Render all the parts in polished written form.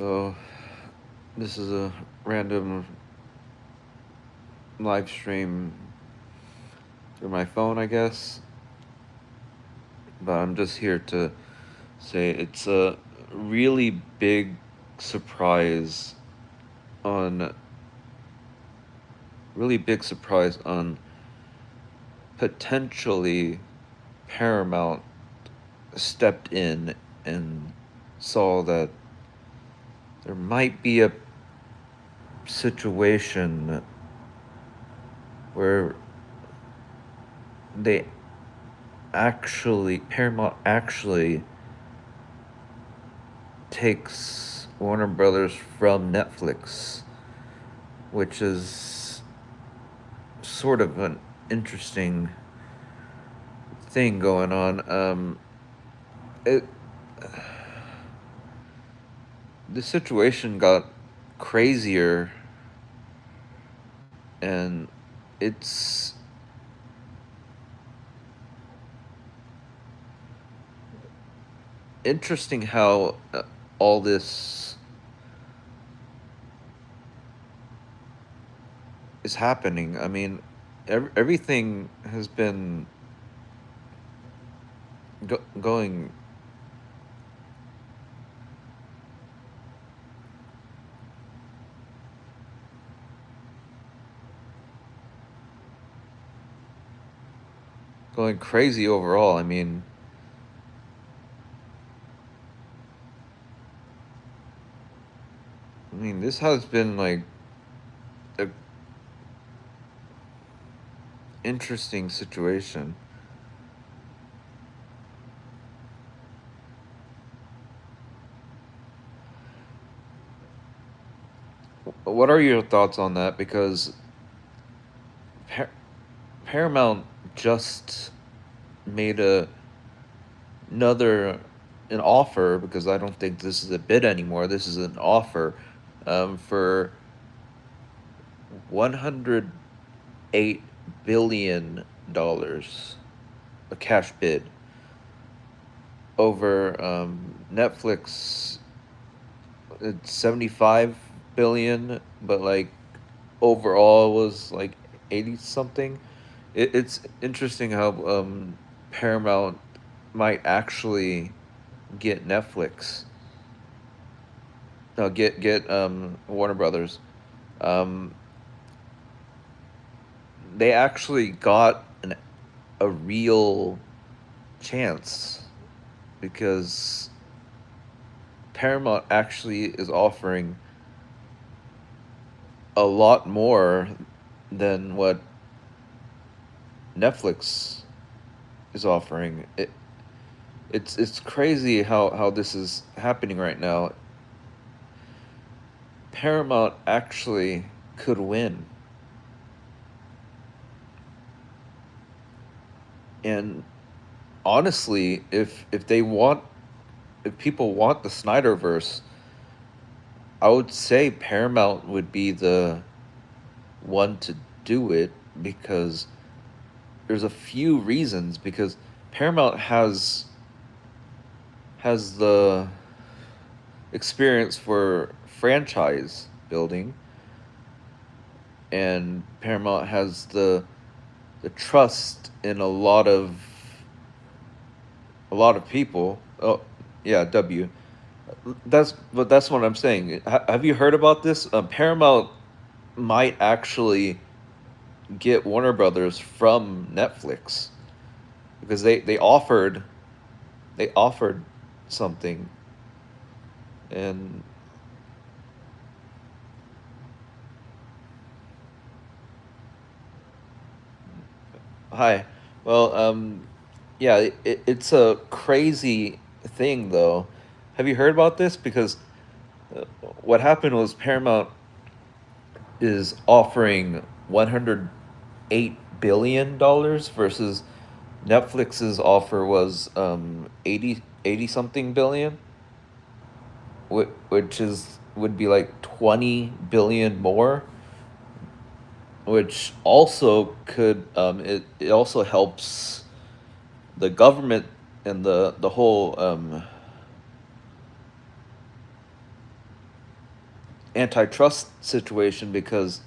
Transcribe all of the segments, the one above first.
So, this is a random live stream through my phone, I guess. But I'm just here to say it's a really big surprise on on potentially Paramount stepped in and saw that there might be a situation where they Paramount actually takes Warner Brothers from Netflix, which is sort of an interesting thing going on. It the situation got crazier, and it's interesting how all this is happening. I mean, everything has been going crazy overall. I mean, this has been like a interesting situation. What are your thoughts on that? Because Par- Paramount just made another an offer, because I don't think this is a bid anymore. This is an offer for $108 billion, a cash bid over Netflix. It's 75 billion, but like overall it was like 80 something. It's interesting how Paramount might actually get Netflix. No, get Warner Brothers. Um, they actually got a real chance, because Paramount actually is offering a lot more than what Netflix is offering. It's crazy how this is happening right now. Paramount actually could win, and honestly, if people want the Snyderverse, I would say Paramount would be the one to do it, because there's a few reasons. Because Paramount has the experience for franchise building, and Paramount has the trust in a lot of people. Oh, yeah, W. That's what I'm saying. Have you heard about this? Paramount might actually get Warner Brothers from Netflix, because they offered something. And hi. Well, yeah, it's a crazy thing, though. Have you heard about this? Because uh, what happened was Paramount is offering $108 billion, versus Netflix's offer was 80 something billion, which is would be like 20 billion more, which also could it also helps the government and the whole antitrust situation because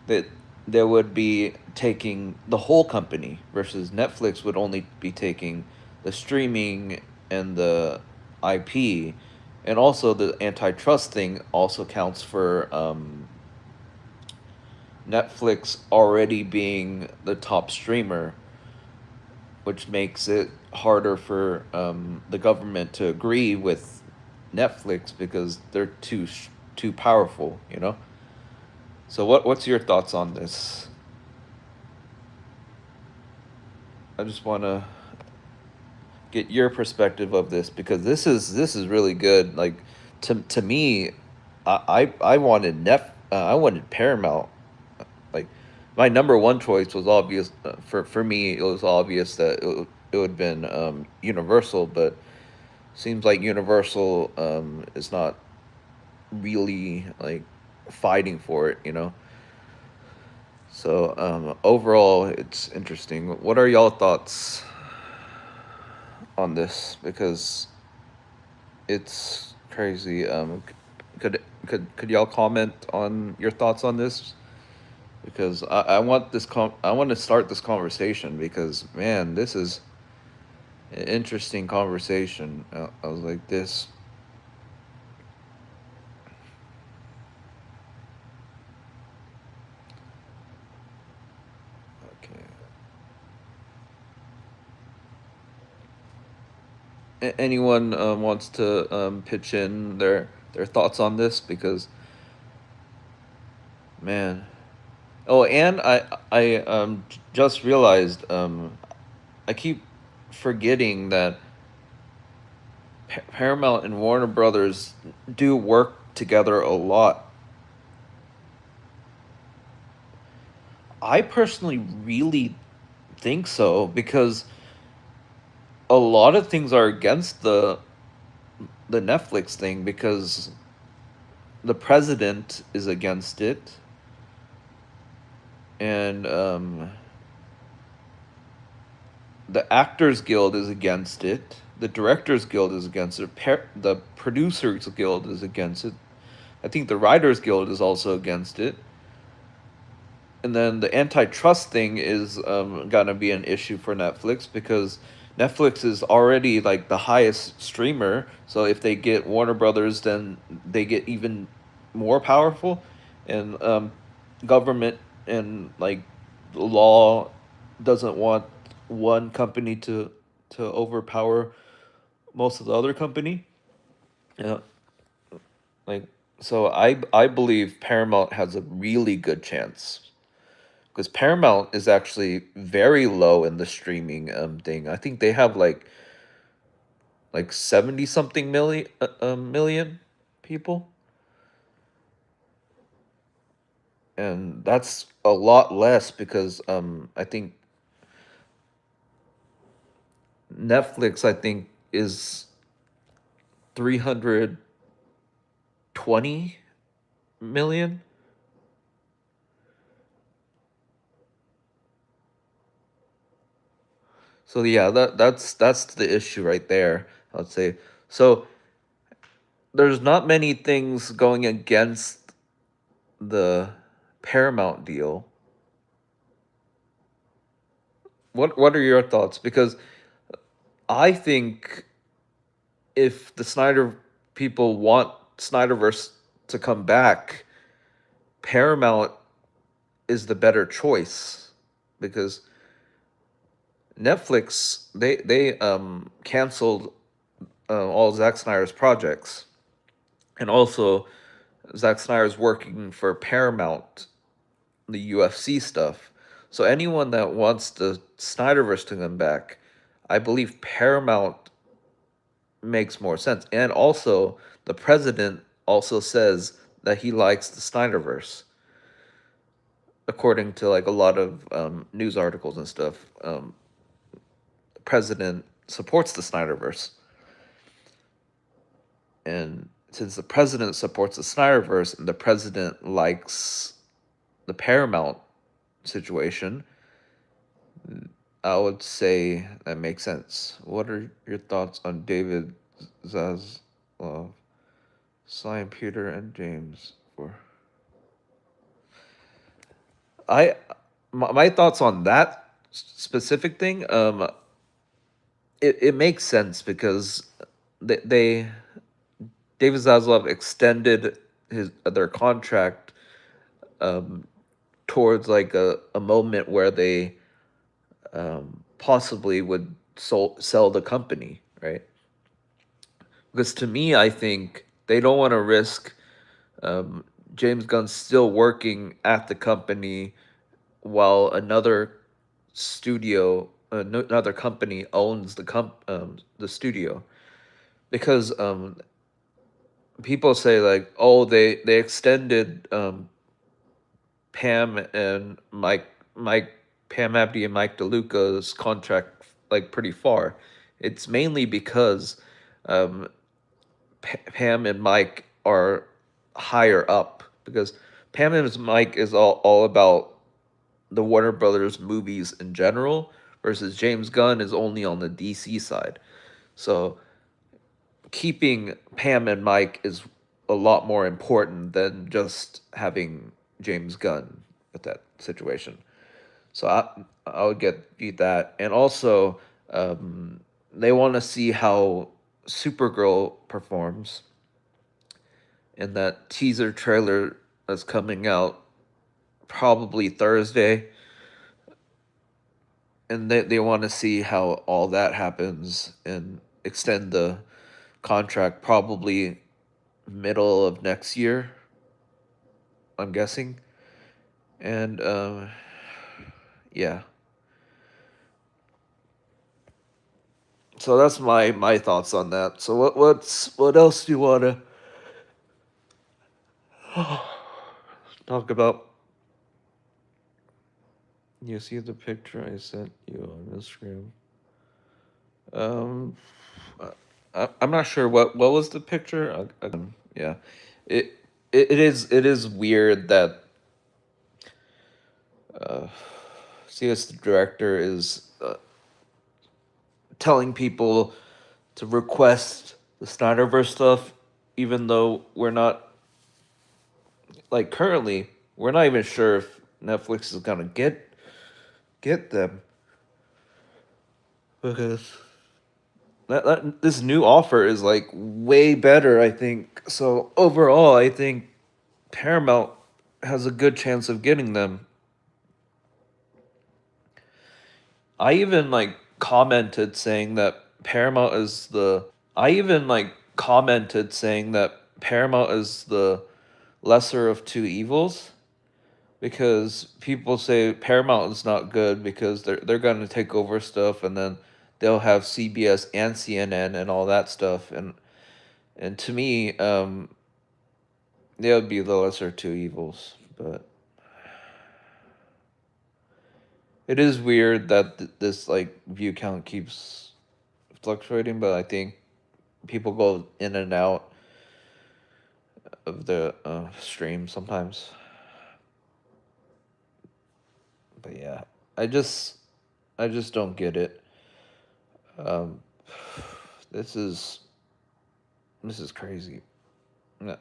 that there would be taking the whole company versus Netflix would only be taking the streaming and the IP, and also the antitrust thing also counts for Netflix already being the top streamer, which makes it harder for the government to agree with Netflix because they're too powerful, you know. So what's your thoughts on this? I just want to get your perspective of this because this is really good. Like to me, I wanted I wanted Paramount. Like my number one choice was obvious for me. It was obvious that it would have been Universal, but seems like Universal is not really like fighting for it. You know. So overall, it's interesting. What are y'all thoughts on this? Because it's crazy. Could y'all comment on your thoughts on this? Because I want to start this conversation because man, this is an interesting conversation. I was like this. Okay. Anyone wants to pitch in their thoughts on this? Because man. Oh, and I just realized I keep forgetting that Paramount and Warner Brothers do work together a lot. I personally really think so because a lot of things are against the Netflix thing because the president is against it and the Actors Guild is against it. The Directors Guild is against it. The Producers Guild is against it. I think the Writers Guild is also against it. And then the antitrust thing is gonna be an issue for Netflix because Netflix is already like the highest streamer. So if they get Warner Brothers, then they get even more powerful, and government and like the law doesn't want one company to overpower most of the other company. Yeah, like so I believe Paramount has a really good chance because Paramount is actually very low in the streaming thing. I think they have like 70 something million people, and that's a lot less because I think Netflix I think is 320 million. So yeah, that's the issue right there. I'd say so. There's not many things going against the Paramount deal. What are your thoughts? Because I think if the Snyder people want Snyderverse to come back, Paramount is the better choice because Netflix they canceled all Zack Snyder's projects, and also Zack Snyder's working for Paramount, the UFC stuff. So anyone that wants the Snyderverse to come back, I believe Paramount makes more sense. And also, the president also says that he likes the Snyderverse, according to like a lot of news articles and stuff. The president supports the Snyderverse, and since the president supports the Snyderverse and the president likes the Paramount situation, I would say that makes sense. What are your thoughts on David Zaslav, Simon Peter, and James for. I my thoughts on that specific thing. It makes sense because they David Zaslav extended his their contract um, towards like a moment where they possibly would sell the company, right? Because to me, I think they don't want to risk um, James Gunn still working at the company while another studio, another company owns the studio. Because people say like, oh, they extended Pam and Mike Pam Abdi and Mike DeLuca's contract like pretty far. It's mainly because um, Pam and Mike are higher up because Pam and Mike is all about the Warner Brothers movies in general versus James Gunn is only on the DC side. So keeping Pam and Mike is a lot more important than just having James Gunn with that situation. So I would get beat that, and also they want to see how Supergirl performs in that teaser trailer that's coming out probably Thursday, and they want to see how all that happens and extend the contract probably middle of next year, I'm guessing. And yeah, so that's my thoughts on that. So what else do you want to talk about? You see the picture I sent you on Instagram. Um, I'm not sure what was the picture. Yeah, it it is weird that CS the director is telling people to request the Snyderverse stuff, even though we're not like currently we're not even sure if Netflix is gonna get them because this new offer is like way better. I think so. Overall, I think Paramount has a good chance of getting them. I even like commented saying that Paramount is the. I even like commented saying that Paramount is the lesser of two evils because people say Paramount is not good because they're gonna take over stuff and then they'll have CBS and CNN and all that stuff and to me they would be the lesser two evils, but it is weird that this like view count keeps fluctuating, but I think people go in and out of the stream sometimes. But yeah, I just I just don't get it. Um, this is this is crazy. No,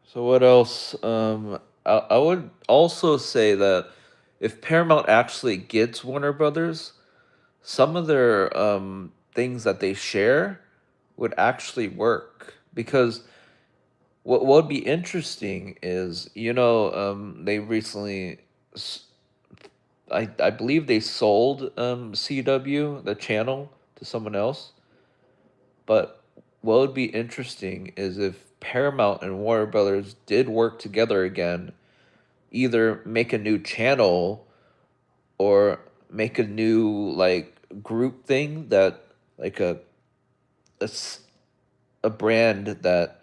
so what else? I would also say that if Paramount actually gets Warner Brothers, some of their things that they share would actually work because what would be interesting is they recently I believe they sold CW the channel to someone else, but what would be interesting is if Paramount and Warner Brothers did work together again, either make a new channel or make a new like group thing that like a, s- a brand that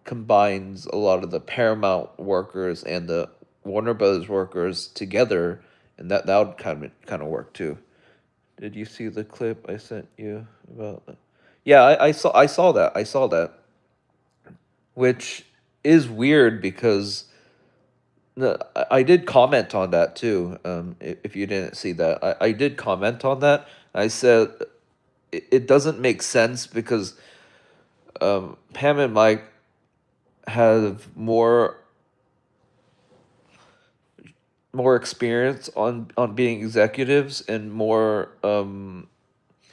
combines a lot of the Paramount workers and the Warner Brothers workers together, and that would kind of work too. Did you see the clip I sent you about that? Yeah, I saw that. I saw that, which is weird because I did comment on that too. If you didn't see that, I did comment on that. I said it doesn't make sense because Pam and Mike have more experience on being executives and more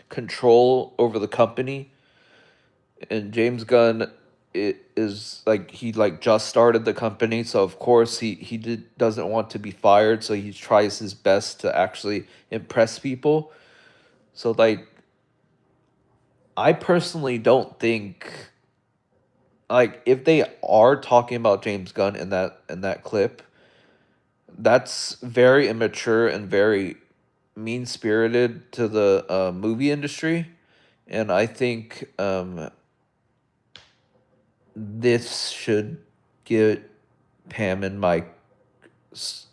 control over the company. And James Gunn is like he like just started the company, so of course doesn't want to be fired, so he tries his best to actually impress people. So like I personally don't think, like, if they are talking about James Gunn in that clip, that's very immature and very mean spirited to the movie industry, and I think this should get Pam and Mike s-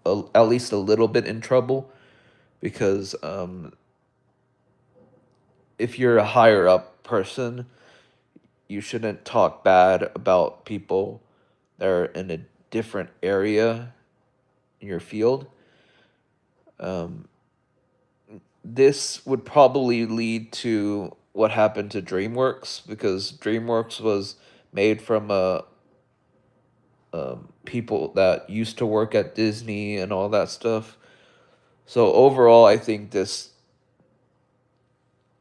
at least a little bit in trouble because if you're a higher up person, you shouldn't talk bad about people that are in a different area in your field. Um, this would probably lead to what happened to DreamWorks because DreamWorks was made from people that used to work at Disney and all that stuff. So overall, I think this,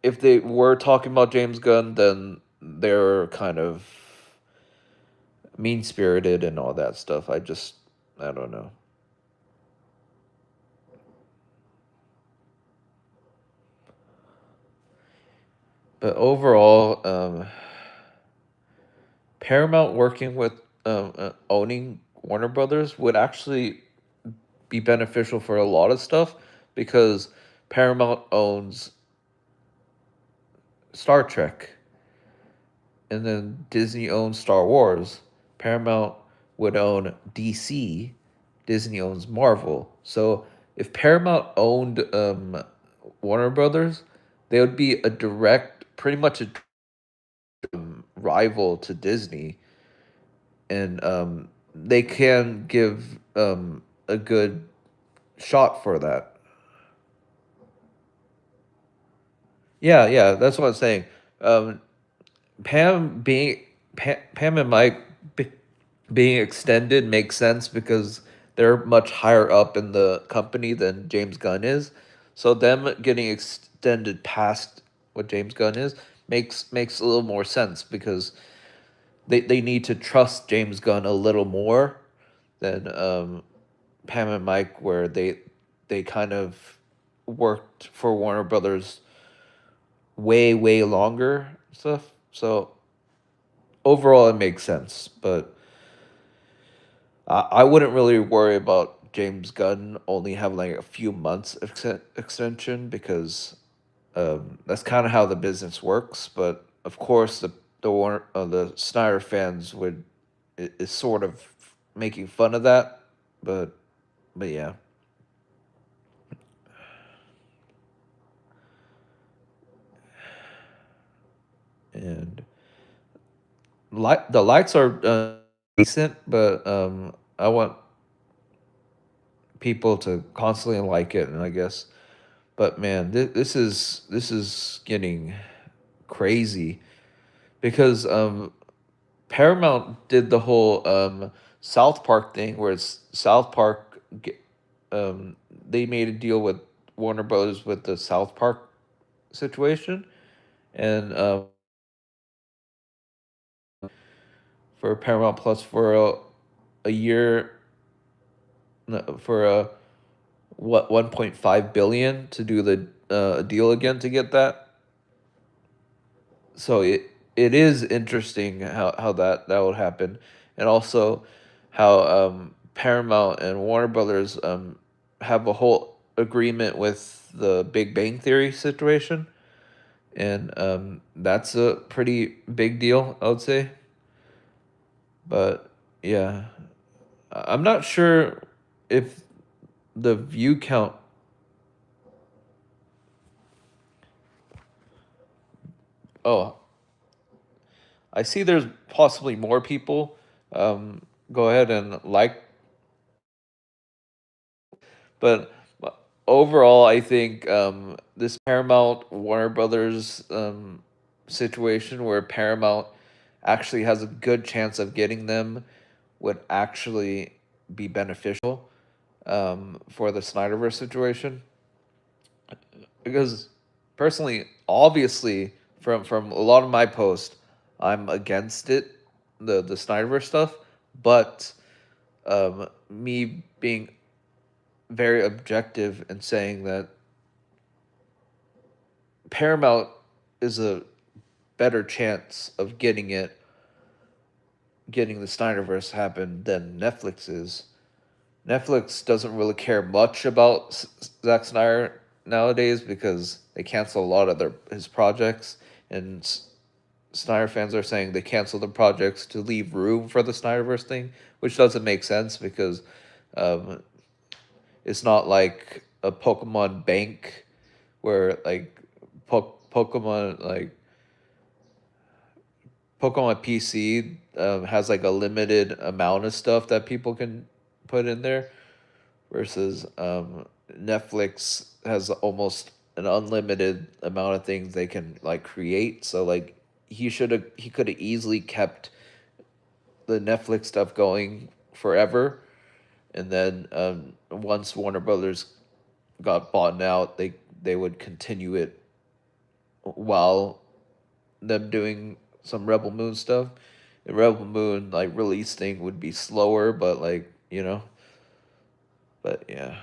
if they were talking about James Gunn, then they're kind of mean spirited and all that stuff. I don't know. But overall, Paramount working with owning Warner Brothers would actually be beneficial for a lot of stuff because Paramount owns Star Trek and then Disney owns Star Wars. Paramount would own DC. Disney owns Marvel. So if Paramount owned Warner Brothers, they would be a direct, pretty much a rival to Disney, and they can give a good shot for that. Yeah, yeah, that's what I'm saying. Um, Pam being Pam and Mike be, being extended makes sense because they're much higher up in the company than James Gunn is. So them getting extended past what James Gunn is makes a little more sense because they need to trust James Gunn a little more than Pam and Mike, where they kind of worked for Warner Brothers way longer stuff. So overall, it makes sense, but I wouldn't really worry about James Gunn only having like a few months extension because that's kind of how the business works. But of course, the Snyder fans is sort of making fun of that, but yeah, and the lights are decent, but I want people to constantly like it, and I guess. But man, this is getting crazy because Paramount did the whole South Park thing where it's South Park. They made a deal with Warner Brothers with the South Park situation, and for Paramount Plus for a year, no, for a what 1.5 billion to do the deal again to get that. So it is interesting how that would happen, and also how Paramount and Warner Brothers have a whole agreement with the Big Bang Theory situation, and that's a pretty big deal, I would say. But yeah, I'm not sure if the view count. Oh, I see. There's possibly more people. Go ahead and like, but overall, I think this Paramount Warner Brothers situation where Paramount actually has a good chance of getting them would actually be beneficial for the Snyderverse situation. Because personally, obviously, from a lot of my posts, I'm against it, the Snyderverse stuff. But me being very objective and saying that Paramount is a better chance of getting the Snyderverse happen than Netflix is. Netflix doesn't really care much about Zack Snyder nowadays because they cancel a lot of his projects, and Snyder fans are saying they cancel the projects to leave room for the Snyderverse thing, which doesn't make sense because um, it's not like a Pokemon Bank where like Pokemon like Pokemon PC has like a limited amount of stuff that people can put in there versus Netflix has almost an unlimited amount of things they can like create. So like he could have easily kept the Netflix stuff going forever, and then once Warner Brothers got bought out, they would continue it while them doing some Rebel Moon stuff. The Rebel Moon like release thing would be slower, but like but yeah.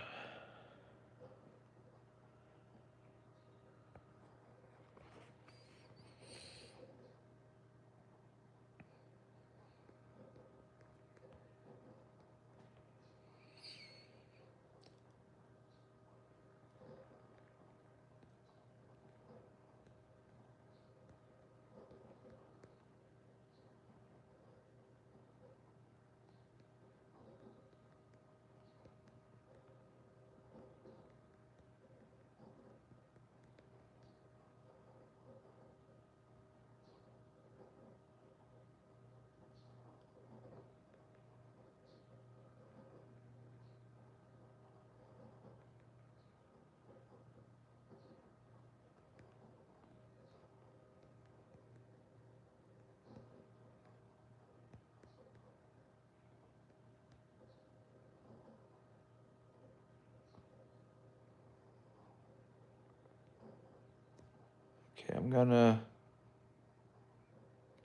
Okay,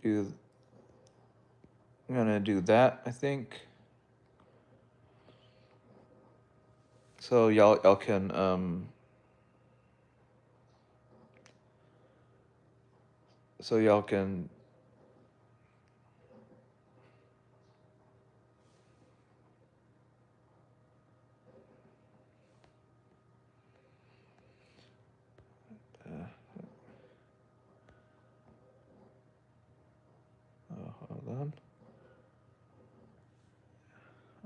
do I'm gonna do that, I think. So y'all can so y'all can hold on.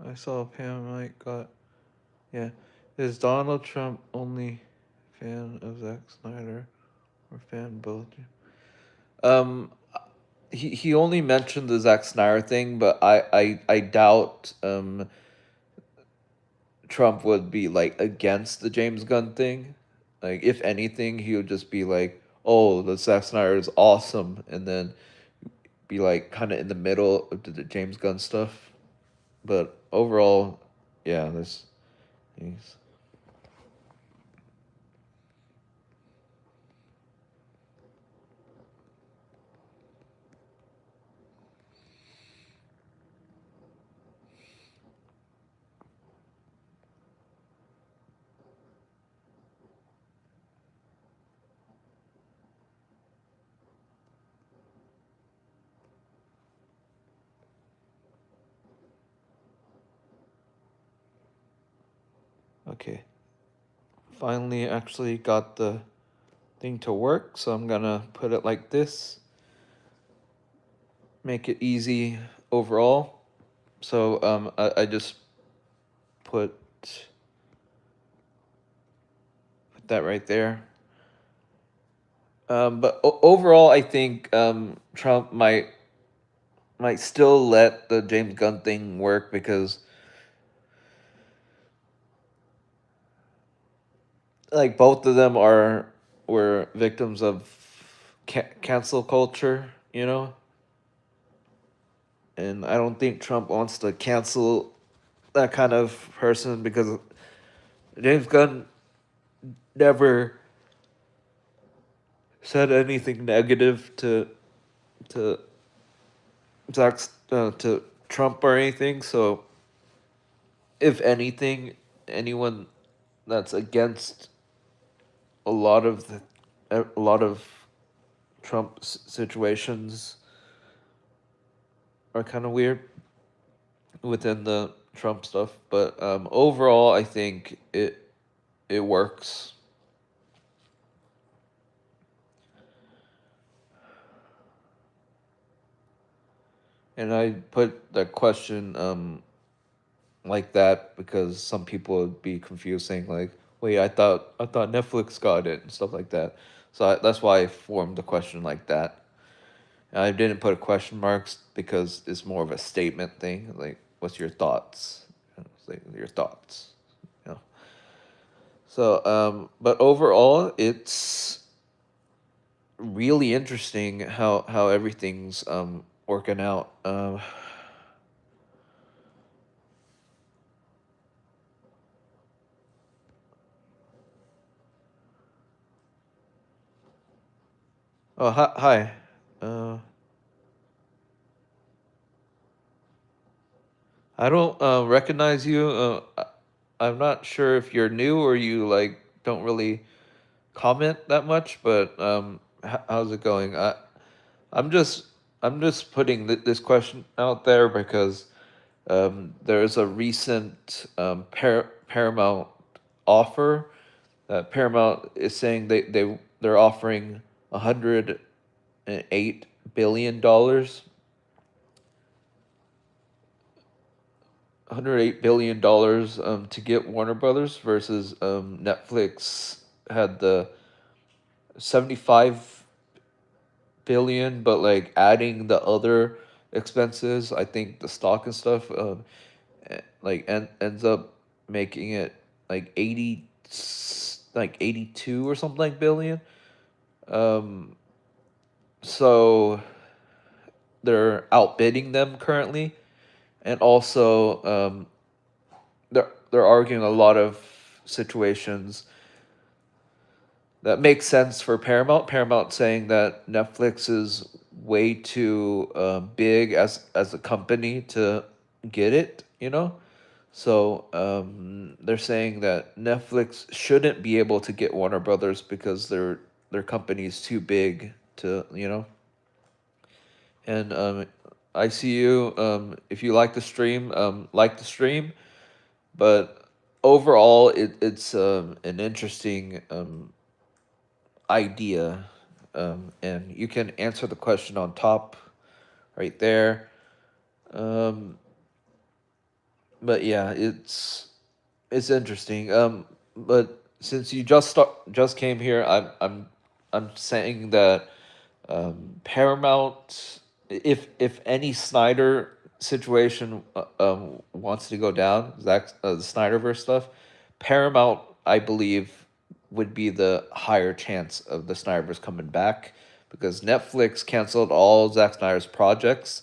I saw Pam Mike got yeah. Is Donald Trump only fan of Zack Snyder or fan both? Um he only mentioned the Zack Snyder thing, but I doubt Trump would be like against the James Gunn thing. Like if anything, he would just be like, "Oh, the Zack Snyder is awesome," and then be like kind of in the middle of the James Gunn stuff. But overall, yeah, this he's okay. Finally, actually got the thing to work, so I'm gonna put it like this. Make it easy overall. So I just put put that right there. But overall, I think Trump might still let the James Gunn thing work because like both of them are were victims of cancel culture, you know, and I don't think Trump wants to cancel that kind of person because James Gunn never said anything negative to Zach to Trump or anything. So if anything, anyone that's against a lot of Trump situations are kind of weird within the Trump stuff. But overall, I think it works. And I put the question like that because some people would be confused, saying like, "Wait, I thought Netflix got it" and stuff like that. So that's why I formed the question like that. And I didn't put question marks because it's more of a statement thing. Like, what's your thoughts? It's like your thoughts. You know. So, but overall, it's really interesting how everything's working out. Oh, hi. Hi. Uh, I don't recognize you. I'm not sure if you're new or you like don't really comment that much, but how's it going? I'm just I'm just putting this question out there because there's a recent Paramount offer that Paramount is saying they're offering $108 billion $108 billion to get Warner Brothers versus Netflix had the 75 billion, but like adding the other expenses, I think the stock and stuff, like ends up making it like 80, like 82 or something like billion. Um, so they're outbidding them currently, and also they're arguing a lot of situations that makes sense for Paramount. Paramount saying that Netflix is way too big as a company to get it, you know. So they're saying that Netflix shouldn't be able to get Warner Brothers because their company is too big to, you know. And I see you. If you like the stream. But overall, it's an interesting idea, and you can answer the question on top right there. Um, but yeah, it's interesting. But since you just came here, I'm saying that Paramount, if any Snyder situation wants to go down, the Snyderverse stuff, Paramount, I believe, would be the higher chance of the Snyderverse coming back because Netflix canceled all Zack Snyder's projects,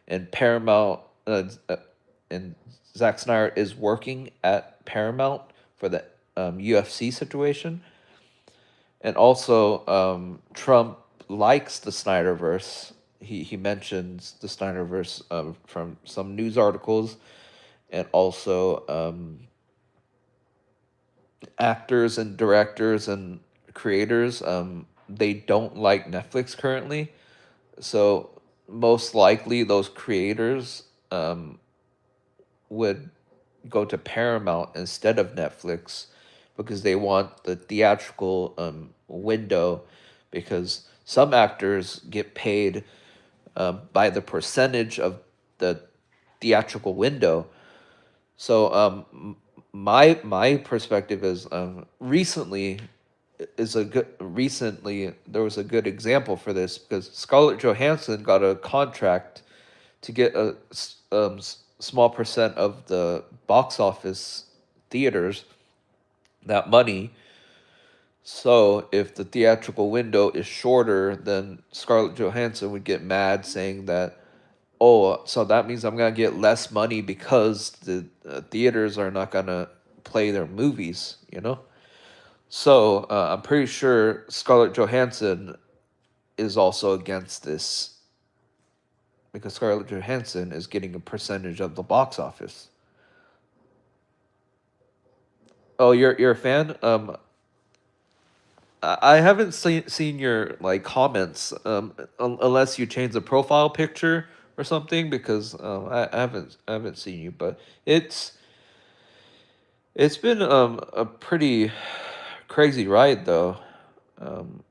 and Paramount and Zack Snyder is working at Paramount for the UFC situation. And also, Trump likes the Snyderverse. He mentions the Snyderverse from some news articles, and also actors and directors and creators. They don't like Netflix currently, so most likely those creators would go to Paramount instead of Netflix because they want the theatrical window because some actors get paid by the percentage of the theatrical window. So my perspective is recently there was a good example for this because Scarlett Johansson got a contract to get a small percent of the box office theaters that money, So if the theatrical window is shorter, then Scarlett Johansson would get mad saying that, oh, so that means I'm gonna get less money because the theaters are not gonna play their movies, you know? So I'm pretty sure Scarlett Johansson is also against this because Scarlett Johansson is getting a percentage of the box office. Oh, you're a fan? I haven't seen your like comments unless you change the profile picture or something because I haven't seen you, but it's been a pretty crazy ride though. Um,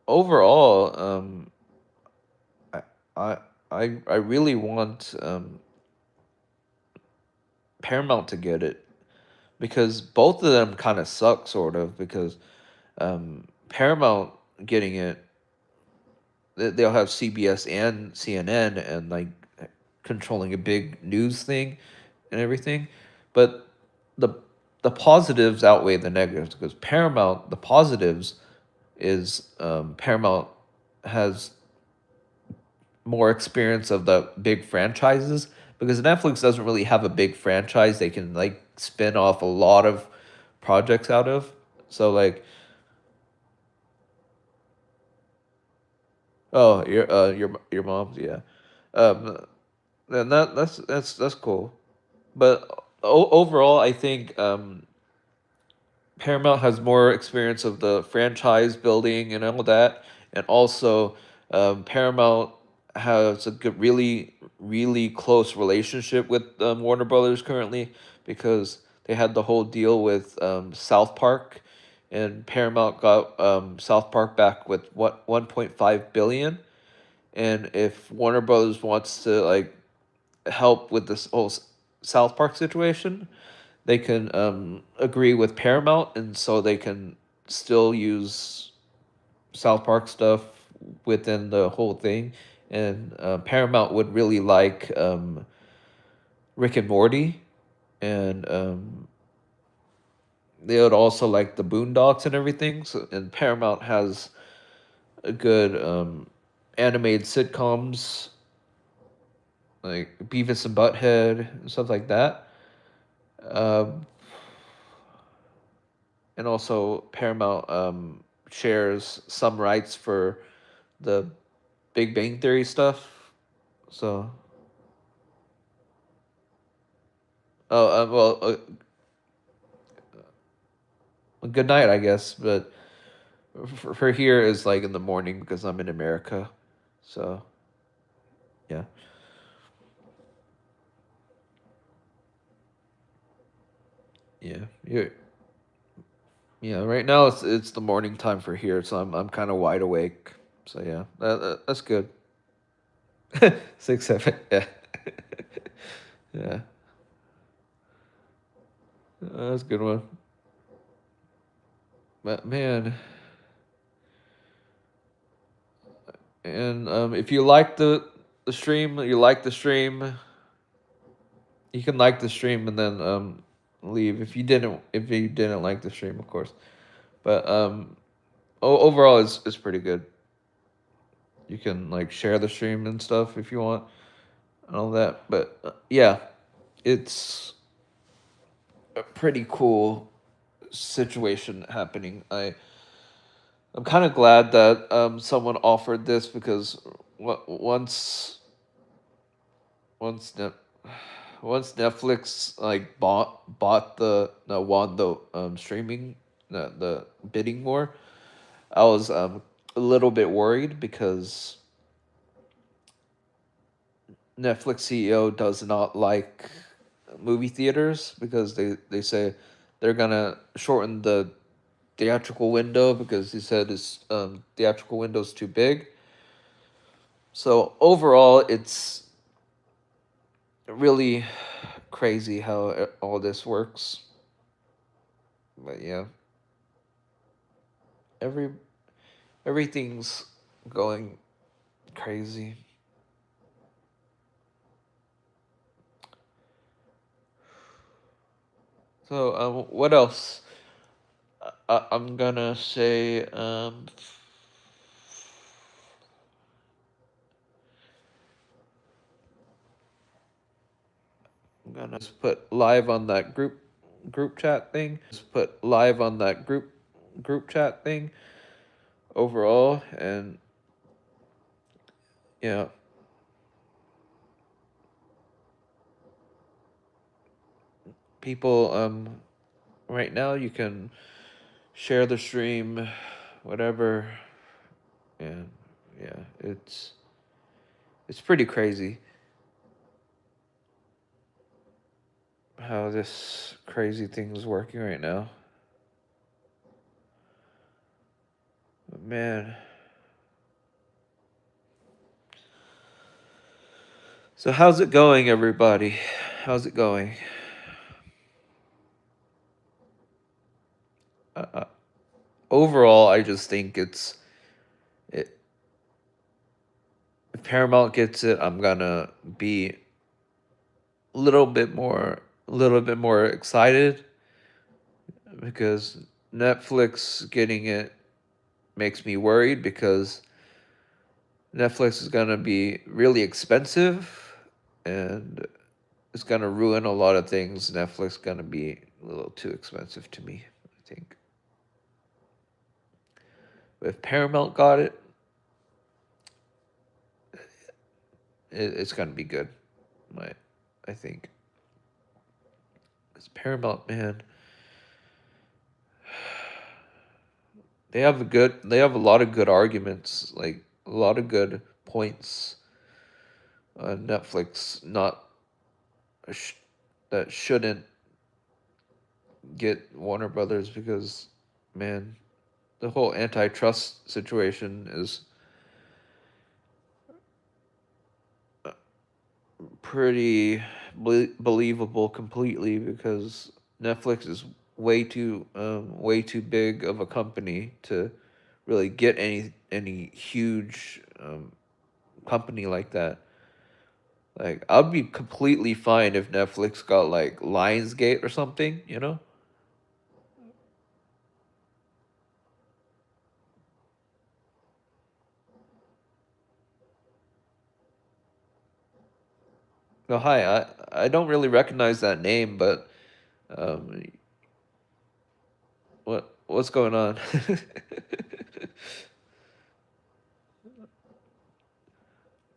Overall, I I I really want Paramount to get it because both of them kind of suck, sort of, because Paramount getting it, they'll have CBS and CNN and like controlling a big news thing and everything, but the the positives outweigh the negatives because Paramount, the positives is Paramount has more experience of the big franchises because Netflix doesn't really have a big franchise they can like spin off a lot of projects out of. So like, oh, your mom's, yeah. Um, then that's cool. But overall, I think Paramount has more experience of the franchise building and all that, and also Paramount has a good, really close relationship with Warner Brothers currently because they had the whole deal with South Park, and Paramount got South Park back with what 1.5 billion, and if Warner Brothers wants to like help with this whole South Park situation, they can agree with Paramount, and so they can still use South Park stuff within the whole thing. And Paramount would really like Rick and Morty, and they would also like the Boondocks and everything. So, and Paramount has a good animated sitcoms like Beavis and Butthead and stuff like that. Um, and also Paramount shares some rights for the Big Bang Theory stuff. So, oh, good night, I guess. But for here is like in the morning because I'm in America. So, yeah, yeah, yeah, yeah. Right now it's the morning time for here, so I'm kind of wide awake. So yeah, that's good. 6, 7, yeah, yeah. That's a good one. But man, and if you like the stream, you like the stream, you can like the stream and then leave if you didn't like the stream, of course. But overall, it's pretty good. You can like share the stream and stuff if you want and all that. But yeah, it's a pretty cool situation happening. I'm kind of glad that someone offered this because once once Net, once Netflix like bought won the streaming the bidding war, I was a little bit worried because Netflix CEO does not like movie theaters because they say they're gonna shorten the theatrical window because he said his theatrical window is too big. So overall, it's really crazy how all this works. But yeah, every everything's going crazy. So what else? I'm gonna say I'm gonna just put live on that group chat thing. Just put live on that group chat thing overall, and yeah, people right now you can share the stream, whatever, and yeah, it's pretty crazy how this crazy thing is working right now. But man, so how's it going, everybody? How's it going? Uh, uh, Overall, I just think it. If Paramount gets it, I'm gonna be a little bit more excited because Netflix getting it makes me worried because Netflix is gonna be really expensive and it's gonna ruin a lot of things. Netflix gonna be a little too expensive to me, I think. But if Paramount got it, it's gonna be good. My, I think. 'Cause Paramount, man, they have a lot of good arguments, like a lot of good points on Netflix not sh- that shouldn't get Warner Brothers because man, the whole antitrust situation is pretty believable completely because Netflix is way too big of a company to really get any huge company like that. Like I'd be completely fine if Netflix got like Lionsgate or something, you know? No, hi. I don't really recognize that name, but um, what's going on?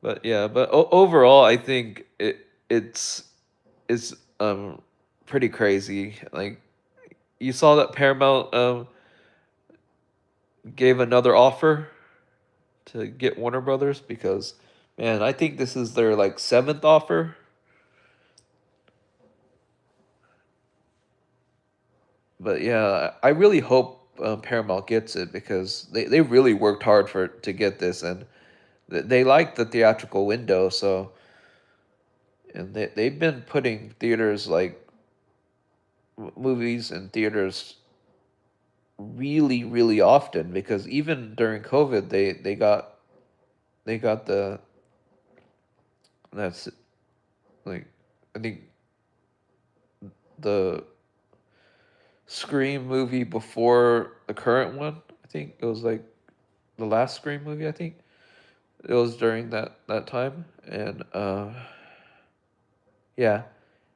But yeah, but overall, I think it's pretty crazy. Like you saw that Paramount gave another offer to get Warner Brothers because man, I think this is their like seventh offer. But yeah, I really hope Paramount gets it because they really worked hard for to get this and they like the theatrical window. So and they've been putting theaters like movies in theaters really often because even during COVID they got the that's like I think the Scream movie before the current one. I think it was like the last Scream movie. I think it was during that time, and yeah,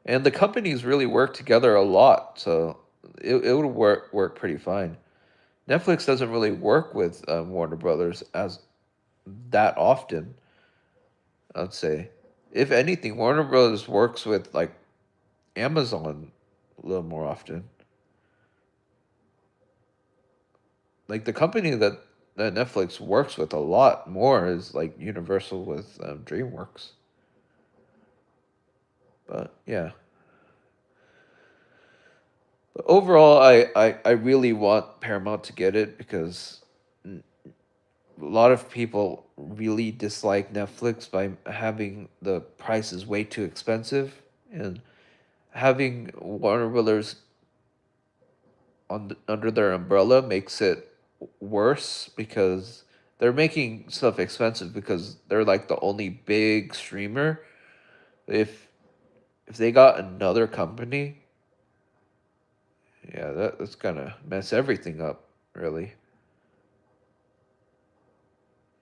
and the companies really work together a lot, so it would work pretty fine. Netflix doesn't really work with Warner Brothers as that often. I'd say, if anything, Warner Brothers works with like Amazon a little more often. Like the company that Netflix works with a lot more is like Universal with DreamWorks. But yeah, but overall, I really want Paramount to get it because a lot of people really dislike Netflix by having the prices way too expensive and having Warner Brothers under their umbrella makes it worse because they're making stuff expensive because they're like the only big streamer. If if they got another company, Yeah, that's gonna mess everything up, really.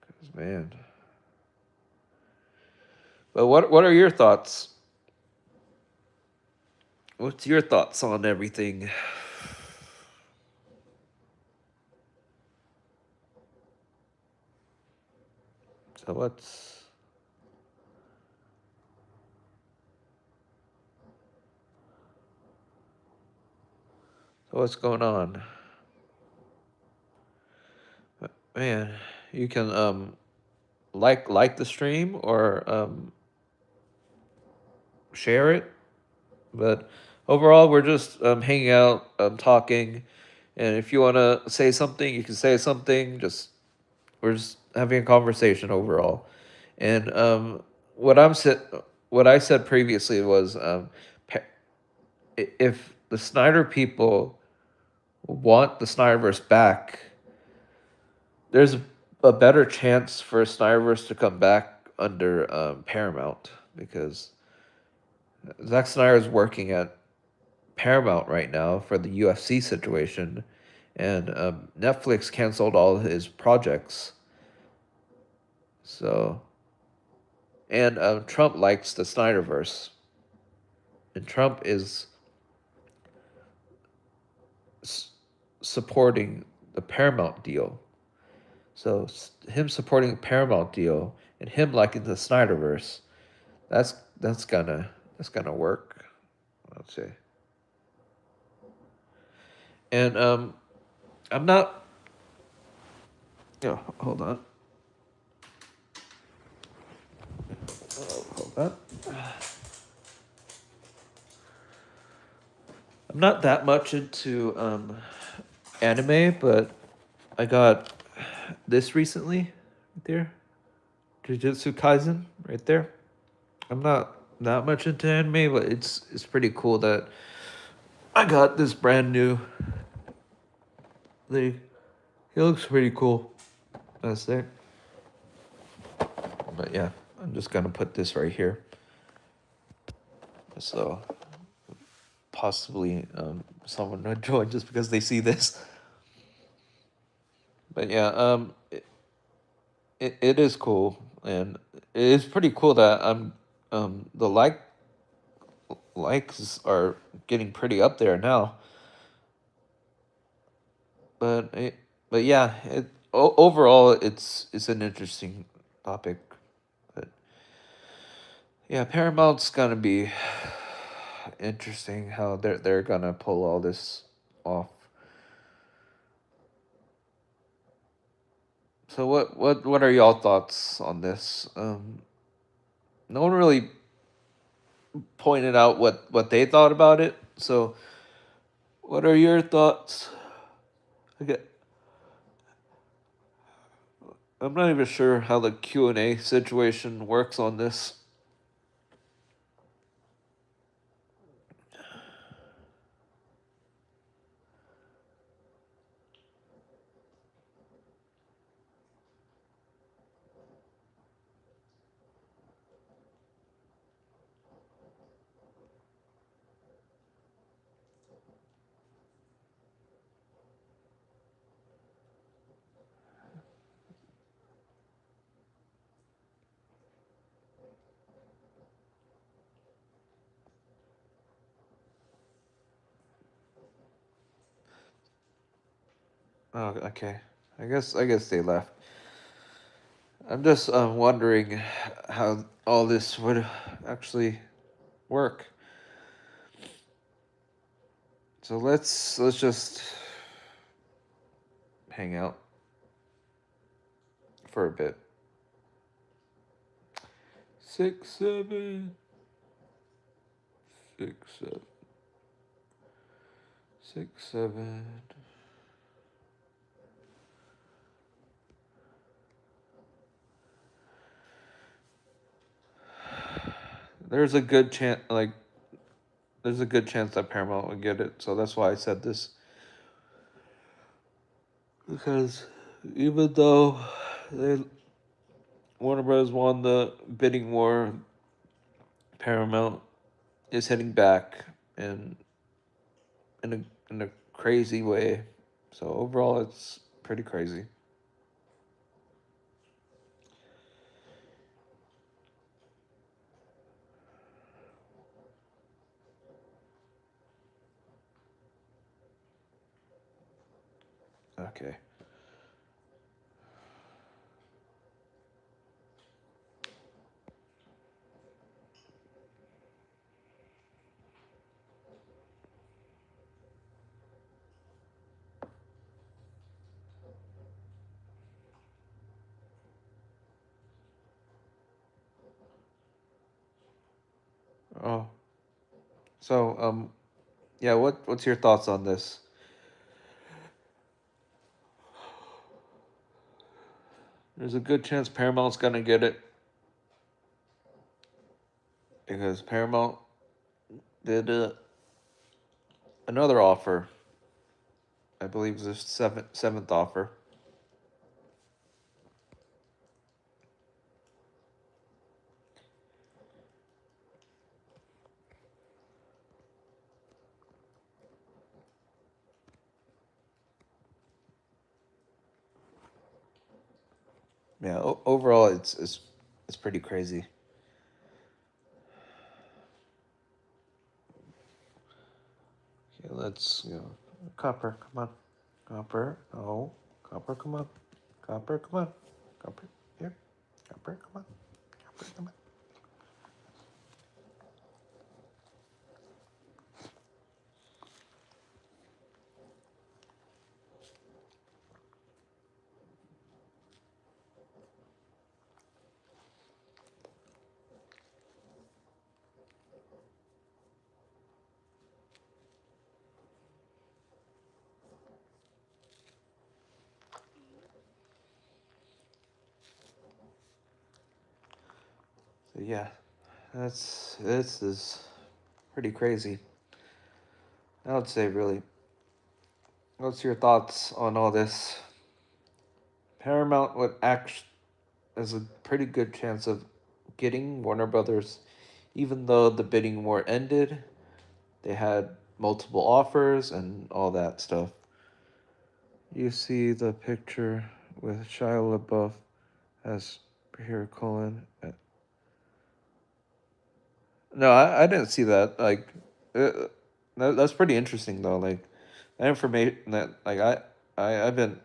'Cause, man. But what are your thoughts? What's your thoughts on everything? So what's going on? Man, you can like the stream or share it. But overall, we're just hanging out, talking, and if you want to say something, you can say something. Just we're just having a conversation overall. And what I'm said, what I said previously was, if the Snyder people want the Snyderverse back, there's a better chance for Snyderverse to come back under Paramount because Zack Snyder is working at Paramount right now for the UFC situation, and Netflix canceled all his projects. So, and Trump likes the Snyderverse, and Trump is s- supporting the Paramount deal. So, him supporting the Paramount deal and him liking the Snyderverse, that's that's gonna work. I'd say. And I'm not. Yeah, hold on. Oh, hold on. I'm not that much into anime, but I got this recently, right there, Jujutsu Kaisen, right there. I'm not that much into anime, but it's pretty cool that I got this brand new thing. It looks pretty cool. That's there. But yeah, I'm just gonna put this right here. So possibly someone would join just because they see this. But yeah, it is cool, and it is pretty cool that the likes are getting pretty up there now. But but yeah, overall it's an interesting topic. But yeah, Paramount's gonna be interesting how they're gonna pull all this off. So what are y'all thoughts on this? No one really pointed out what they thought about it. So what are your thoughts? Okay, I'm not even sure how the Q&A situation works on this. Oh, okay. I guess they left. I'm just wondering how all this would actually work. So let's just hang out for a bit. 6, 7, 6, 7, 6, 7. There's a good chance, there's a good chance that Paramount would get it. So that's why I said this. Because even though they Warner Bros. Won the bidding war, Paramount is heading back in in in a crazy way. So overall, it's pretty crazy. Okay. Oh, so yeah. What's your thoughts on this? There's a good chance Paramount's gonna get it because Paramount did another offer. I believe it's the seventh offer. Yeah. Overall, it's pretty crazy. Okay, let's go. Copper, come on. Copper, no. Copper, come on. Copper, come on. Copper, here. Copper, come on. Copper, come on. So yeah, this is pretty crazy. I would say really. What's your thoughts on all this? Paramount would act as a pretty good chance of getting Warner Brothers, even though the bidding war ended. They had multiple offers and all that stuff. You see the picture with Shia LaBeouf as here Colin. No, I didn't see that. Like, that's pretty interesting though. Like, that information that like I've been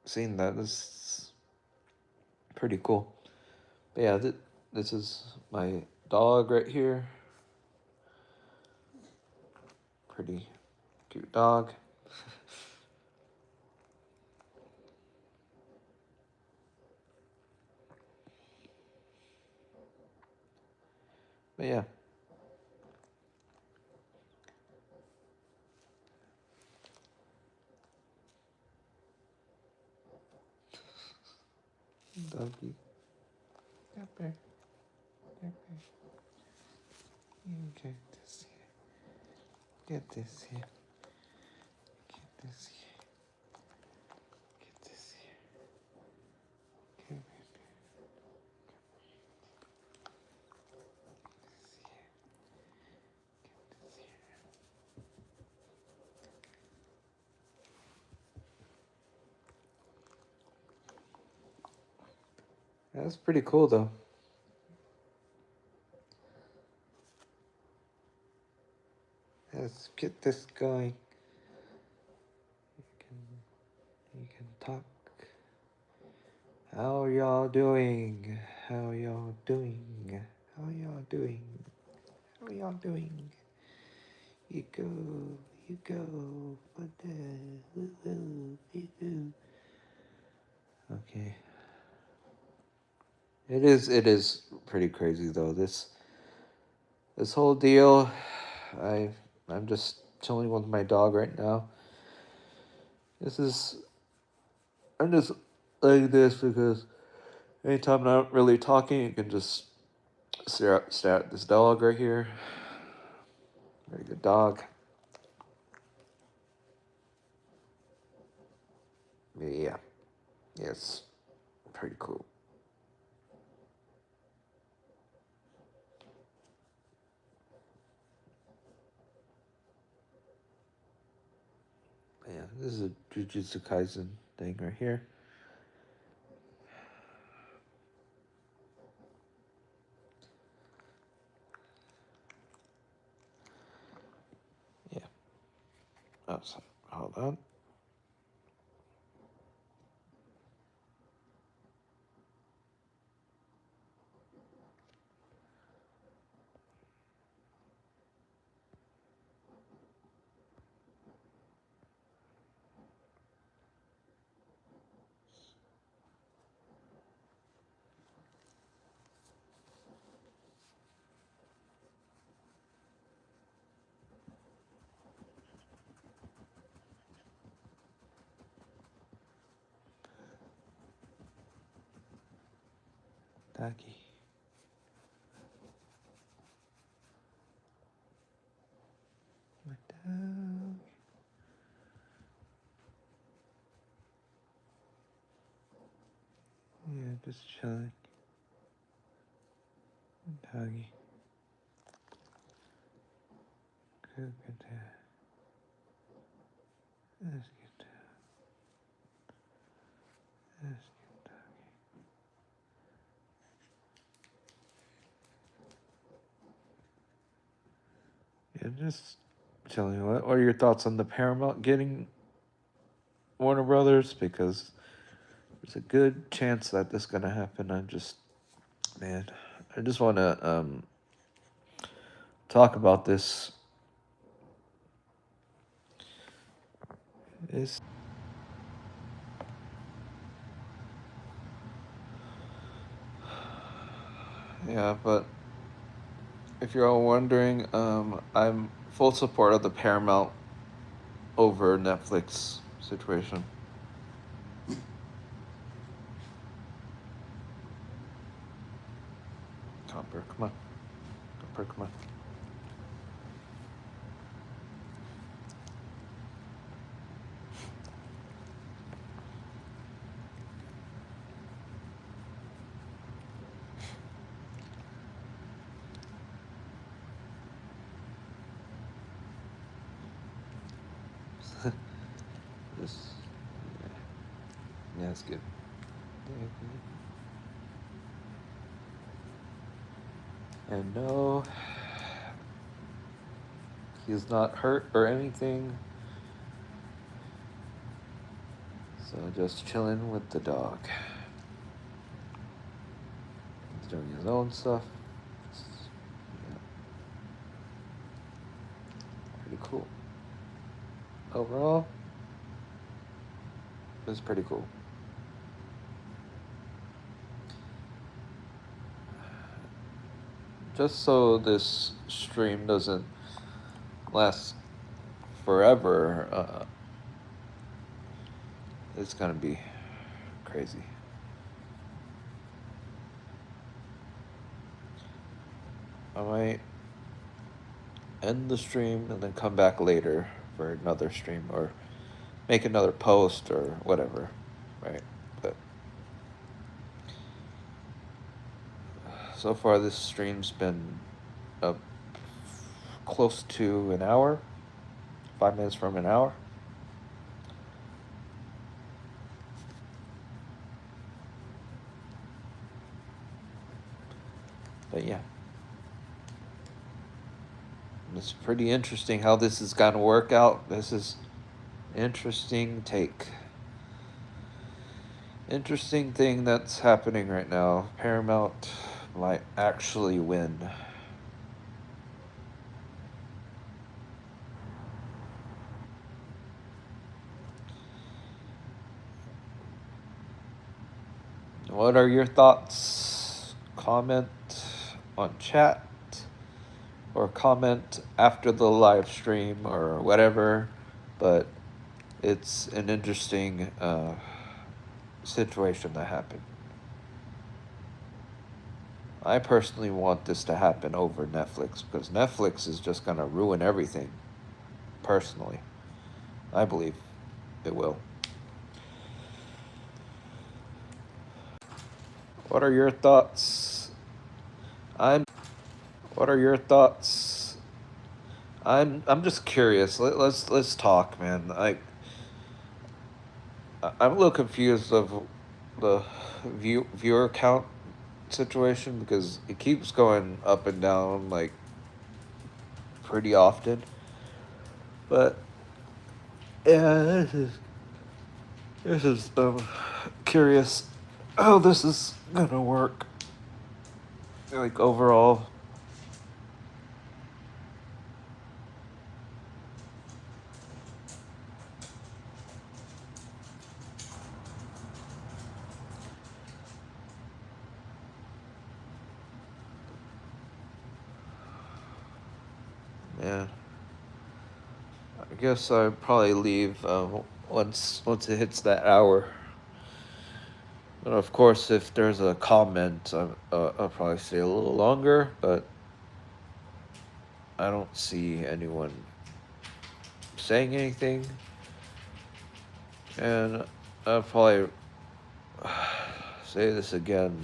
seeing that. This is pretty cool. But yeah, this is my dog right here. Pretty cute dog. But yeah, doggy. Pepper, pepper. You get this here. Get this here. Get this here. Get this here. Get this here. This here. That's pretty cool though. Let's get this going. You can talk. How y'all doing? How y'all doing? How y'all doing? How y'all doing? You go, you go, but okay. It is pretty crazy though. This whole deal. I I'm just chilling with my dog right now. This is I'm just like this because anytime I'm not really talking, you can just stare at this dog right here. Very good dog. Yeah, yes, pretty cool. This is a Jujutsu Kaisen thing right here. Yeah. Oh, so, hold on. Doggy. My dog. Yeah, just chilling. Doggy. Good, good. That's good. That's good. Yeah, just chilling. What are your thoughts on the Paramount getting Warner Brothers? Because there's a good chance that this is gonna happen. Man, I just want to talk about this. Is Yeah, but if you're all wondering, I'm full support of the Paramount over Netflix situation. Copper, come on. Copper, come on. This, yeah, that's good. And no, he's not hurt or anything. So just chilling with the dog. He's doing his own stuff. Yeah, pretty cool. Overall, it's pretty cool. Just so this stream doesn't last forever, it's gonna be crazy. I might end the stream and then come back later for another stream or make another post or whatever, right? But so far, this stream's been up close to an hour, 5 minutes from an hour. But yeah, it's pretty interesting how this is gonna work out. This is interesting take. Interesting thing that's happening right now. Paramount might actually win. What are your thoughts? Comment on chat or comment after the live stream or whatever. But it's an interesting situation that happened. I personally want this to happen over Netflix because Netflix is just going to ruin everything. Personally, I believe it will. What are your thoughts? What are your thoughts? I'm just curious. Let's talk, man. I'm a little confused of the viewer count situation because it keeps going up and down like pretty often. But yeah, this is curious how this is gonna work. Like overall, man. I guess I'd probably leave once it hits that hour. But of course, if there's a comment, I'll probably stay a little longer. But I don't see anyone saying anything, and I'll probably say this again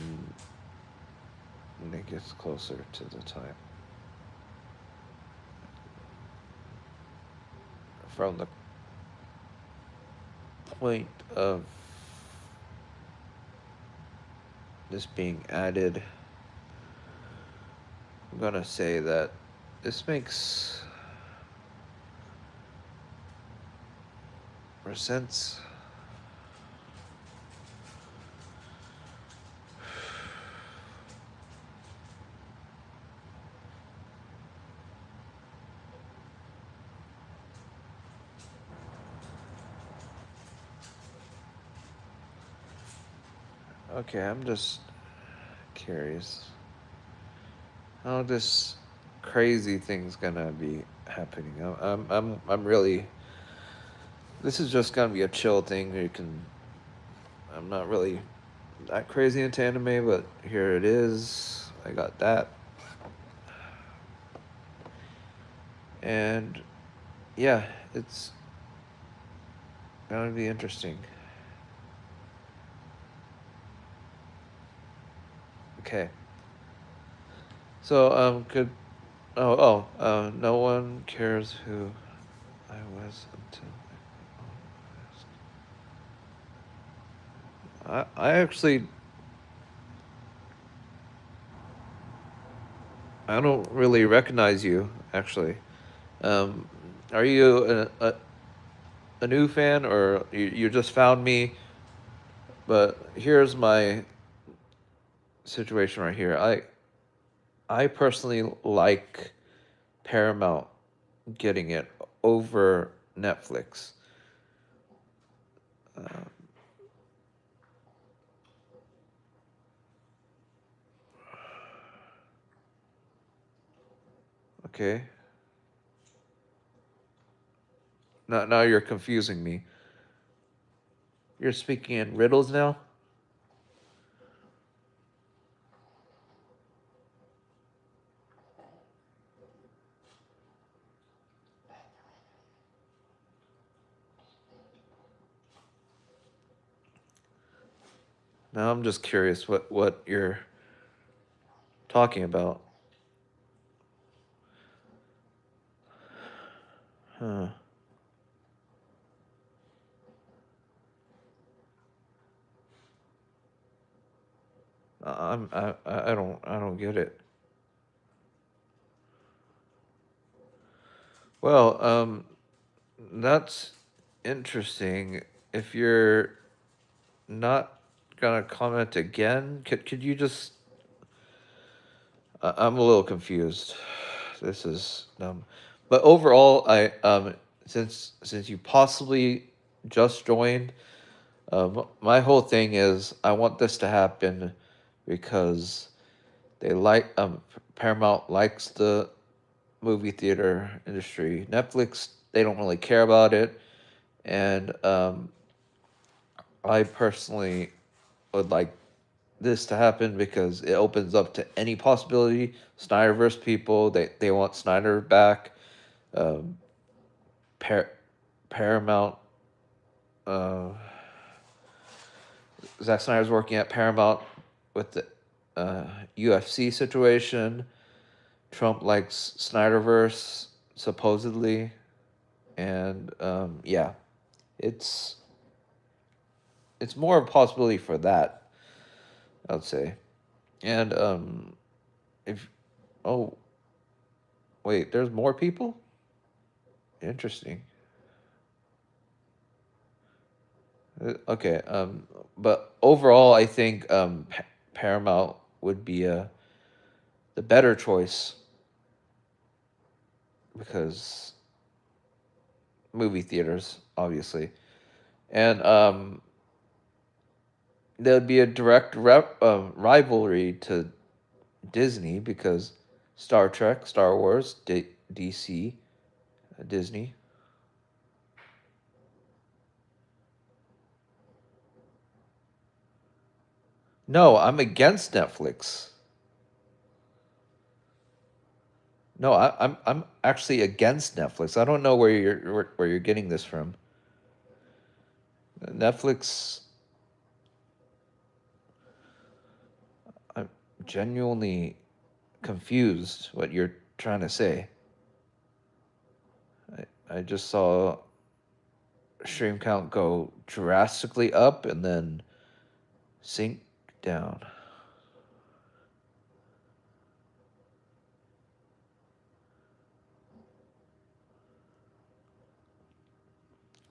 when it gets closer to the time. From the point of this being added, I'm gonna say that this makes more sense. Okay, I'm just curious how this crazy thing's gonna be happening. I'm really. This is just gonna be a chill thing. You can. I'm not really that crazy into anime, but here it is. I got that, and yeah, it's gonna be interesting. Okay, so could no one cares who I was until I actually I don't really recognize you actually. Um, are you a new fan or you just found me? But here's my situation right here. I personally like Paramount getting it over Netflix. Uh, okay. Now you're confusing me. You're speaking in riddles now? Now I'm just curious what you're talking about. Huh. I don't get it. Well, that's interesting. If you're not gonna comment again, could you just I'm a little confused. This is but overall, I since you possibly just joined, my whole thing is I want this to happen because they like Paramount likes the movie theater industry. Netflix they don't really care about it, and I personally would like this to happen because it opens up to any possibility. Snyderverse people, they want Snyder back. Um, Par- Paramount, uh, Zack Snyder's working at Paramount with the UFC situation. Trump likes Snyderverse supposedly, and yeah, it's it's more of a possibility for that, I would say. And if oh wait, there's more people. Interesting. Okay. But overall, I think Paramount would be the better choice because movie theaters, obviously, and there would be a direct rivalry to Disney because Star Trek, Star Wars, DC, Disney. No, I'm against Netflix. No, I'm actually against Netflix. I don't know where you're getting this from. Netflix. I'm genuinely confused what you're trying to say. I just saw stream count go drastically up and then sink down.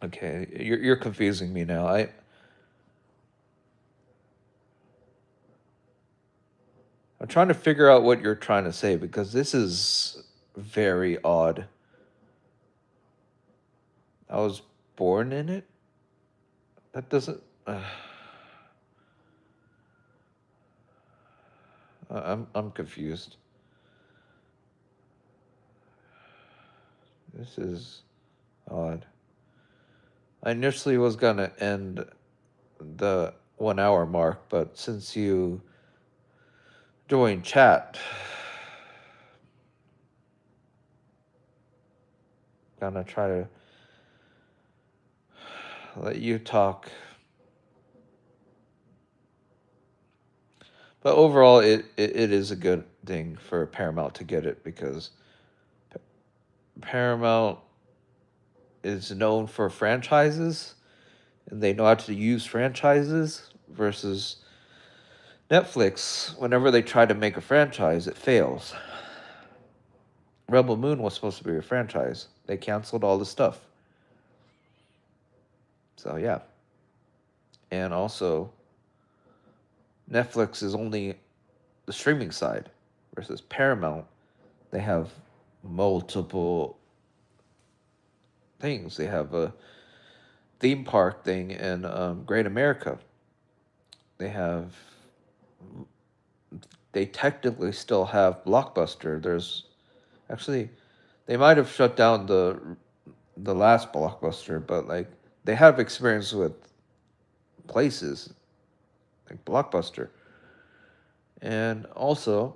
Okay, you're confusing me now. I'm trying to figure out what you're trying to say because this is very odd. I was born in it. That doesn't. I'm confused. This is odd. I initially was gonna end the 1 hour mark, but since you joined chat, gonna try to let you talk. But overall, it is a good thing for Paramount to get it because Paramount is known for franchises and they know how to use franchises versus Netflix. Whenever they try to make a franchise, it fails. Rebel Moon was supposed to be a franchise. They canceled all the stuff. So yeah. And also Netflix is only the streaming side versus Paramount. They have multiple things. They have a theme park thing in Great America. They have they technically still have Blockbuster. There's actually they might have shut down the last Blockbuster, but like they have experience with places like Blockbuster. And also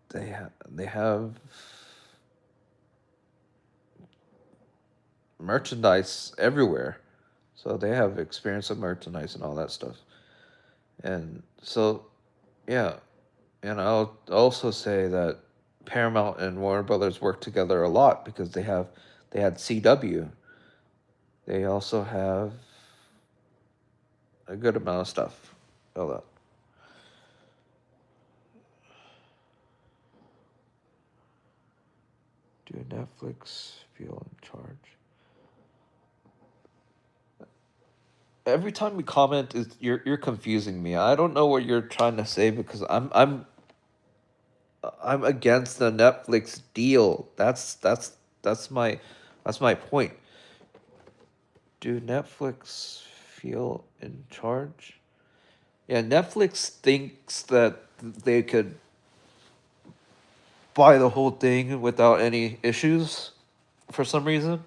they have merchandise everywhere. So they have experience of merchandise and all that stuff. And so yeah, and I'll also say that Paramount and Warner Brothers work together a lot because they had CW. They also have a good amount of stuff. Hold up. Do Netflix feel in charge? Every time we comment, is you're confusing me. I don't know what you're trying to say because I'm against the Netflix deal. That's my point. Do Netflix feel in charge? Yeah, Netflix thinks that they could buy the whole thing without any issues for some reason.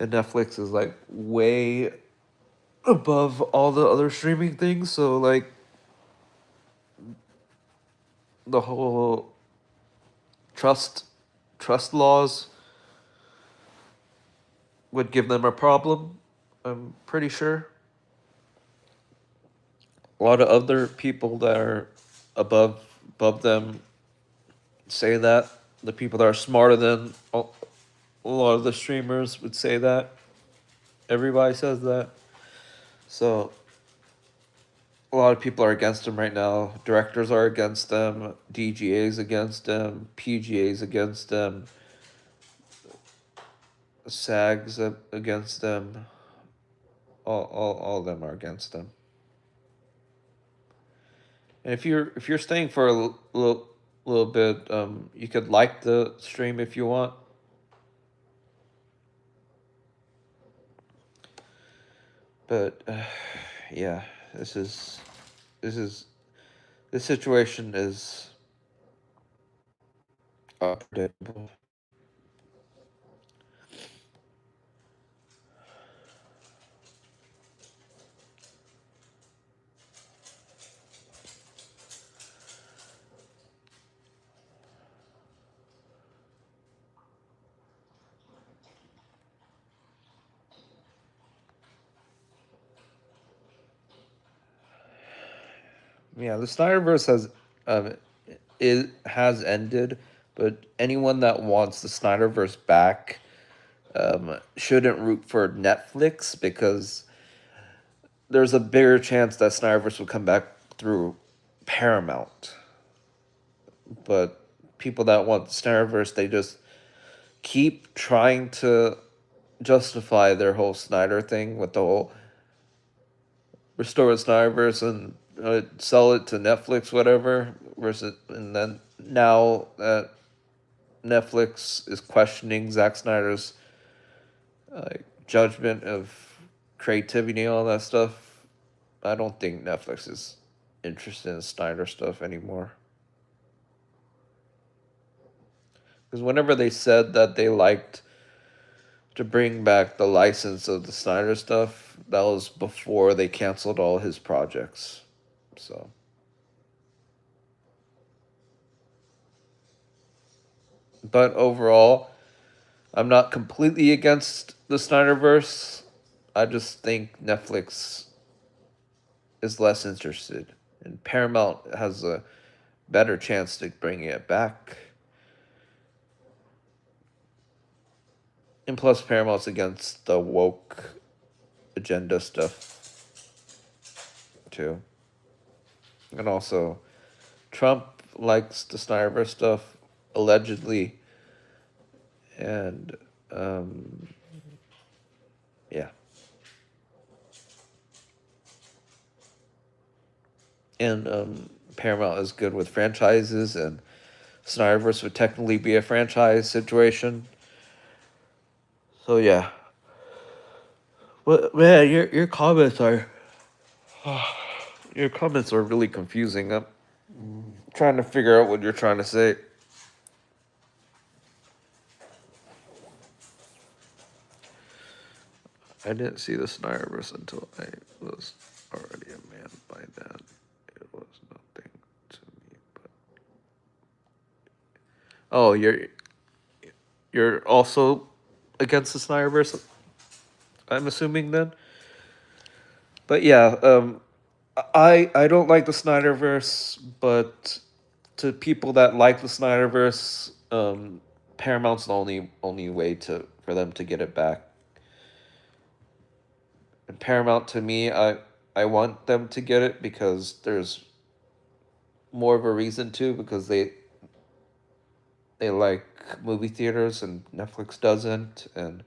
And Netflix is like way above all the other streaming things, so like the whole trust trust laws would give them a problem. I'm pretty sure. A lot of other people that are above them say that the people that are smarter than A lot of the streamers would say that. Everybody says that. So a lot of people are against him right now. Directors are against him. DGA's against him. PGA's against him. SAG's against him. All of them are against him. And if you're staying for a little bit, you could like the stream if you want. But yeah, this is this is this situation is unpredictable. Yeah, the Snyderverse um it has ended, but anyone that wants the Snyderverse back shouldn't root for Netflix because there's a bigger chance that Snyderverse will come back through Paramount. But people that want the Snyderverse, they just keep trying to justify their whole Snyder thing with the whole restore the Snyderverse and sell it to Netflix, whatever. Versus, and then now that Netflix is questioning Zack Snyder's uh, judgment of creativity and all that stuff, I don't think Netflix is interested in Snyder stuff anymore. Because whenever they said that they liked to bring back the license of the Snyder stuff, that was before they canceled all his projects. So, but overall, I'm not completely against the Snyderverse. I just think Netflix is less interested, and Paramount has a better chance to bring it back. And plus, Paramount's against the woke agenda stuff too, and also Trump likes the Snyderverse stuff allegedly, and um, yeah, and Paramount is good with franchises, and Snyderverse would technically be a franchise situation. So yeah, but man, your comments are really confusing. I'm trying to figure out what you're trying to say. I didn't see the Snyderverse until I was already a man by then. It was nothing to me, but oh, you're also against the Snyderverse. I'm assuming then. But yeah, I don't like the Snyderverse, but to people that like the Snyderverse, Paramount's the only way to for them to get it back. And Paramount to me, I want them to get it because there's more of a reason to because they like movie theaters and Netflix doesn't, and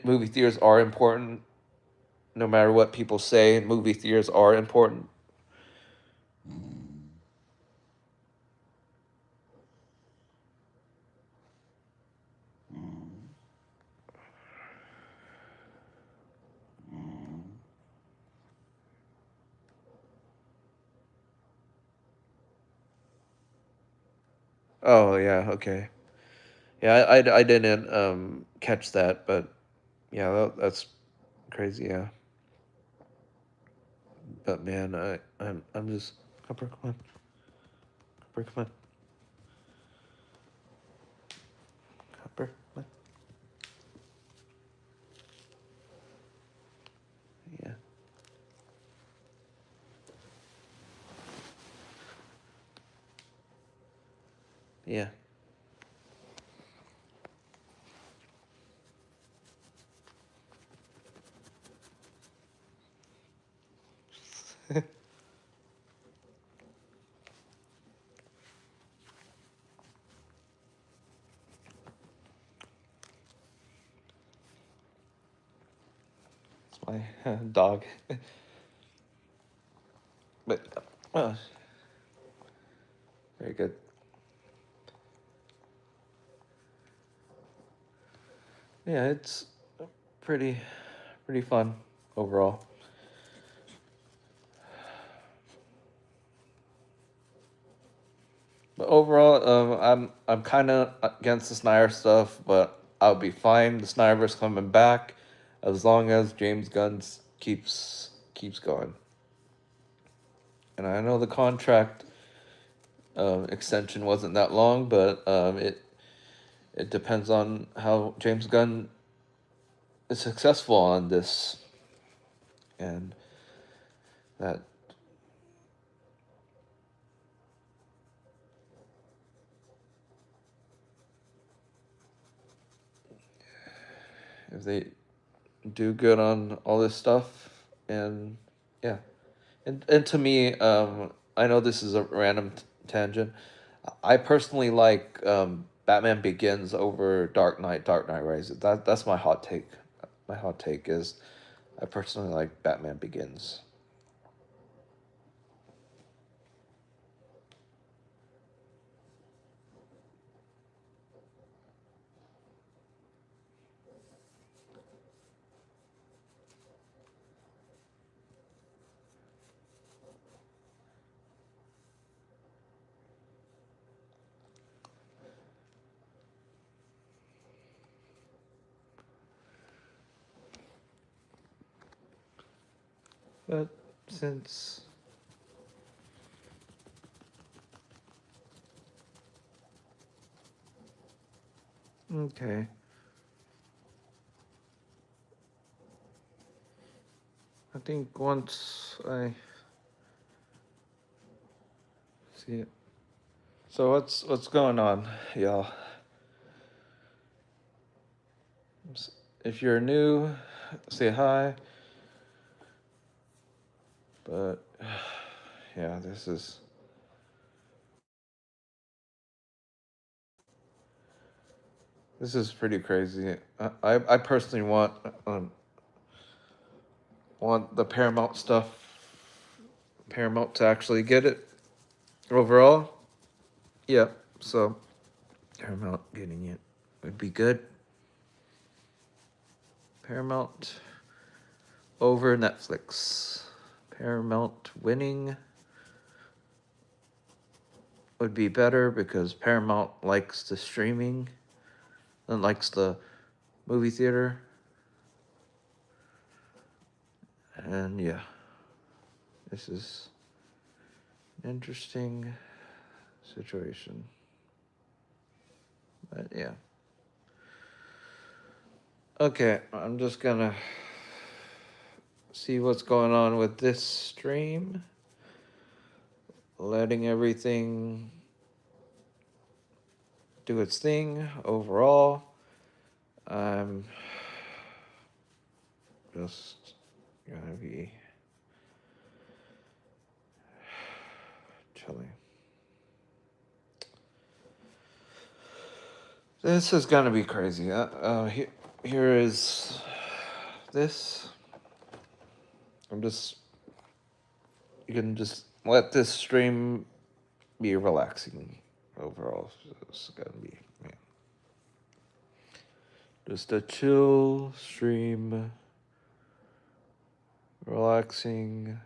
movie theaters are important no matter what people say. Movie theaters are important. Oh yeah, okay. Yeah, I didn't catch that, but yeah, that's crazy. Yeah, but man, I'm just Copper, come on, Copper, come on, Copper, come on. Yeah, yeah. It's my dog. But uh, very good. Yeah, it's pretty pretty fun overall. But overall, I'm kind of against the Snyder stuff, but I'll be fine. The Snyderverse coming back, as long as James Gunn keeps going. And I know the contract extension wasn't that long, but it depends on how James Gunn is successful on this, and that if they do good on all this stuff, and yeah, and to me, I know this is a random tangent. I personally like Batman Begins over Dark Knight Rises. That's my hot take. My hot take is I personally like Batman Begins. But since okay, I think once I see it. So what's going on, y'all? If you're new, say hi. But yeah, this is pretty crazy. I personally want the Paramount stuff. Paramount to actually get it overall. Yeah, so Paramount getting it would be good. Paramount over Netflix. Paramount winning would be better because Paramount likes the streaming and likes the movie theater. And yeah, this is an interesting situation. But yeah. Okay, I'm just gonna see what's going on with this stream. Letting everything do its thing overall. I'm just gonna be chilling. This is gonna be crazy. Here is this. I'm just you can just let this stream be relaxing overall. It's gonna be yeah. Just a chill stream, relaxing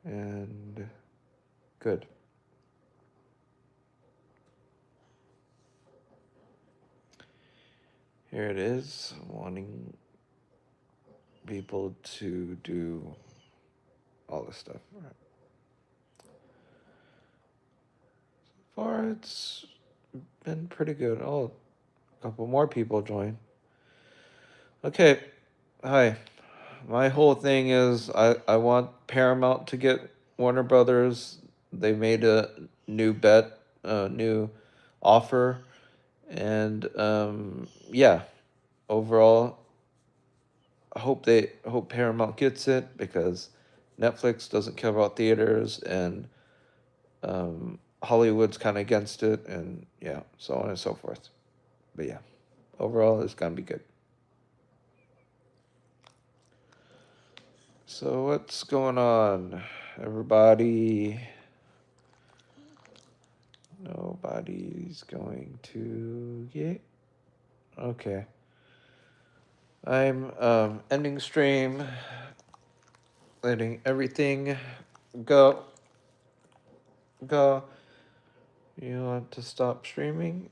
and good. Here it is, wanting people to do all this stuff. Right. So far, it's been pretty good. Oh, a couple more people join. Okay, hi. My whole thing is I want Paramount to get Warner Brothers. They made a new bet, a new offer, and yeah. Overall, I hope Paramount gets it because Netflix doesn't care about theaters, and Hollywood's kind of against it, and yeah, so on and so forth. But yeah, overall, it's gonna be good. So what's going on, everybody? Nobody's going to get. Okay. I'm ending stream, letting everything go. Go. You want to stop streaming?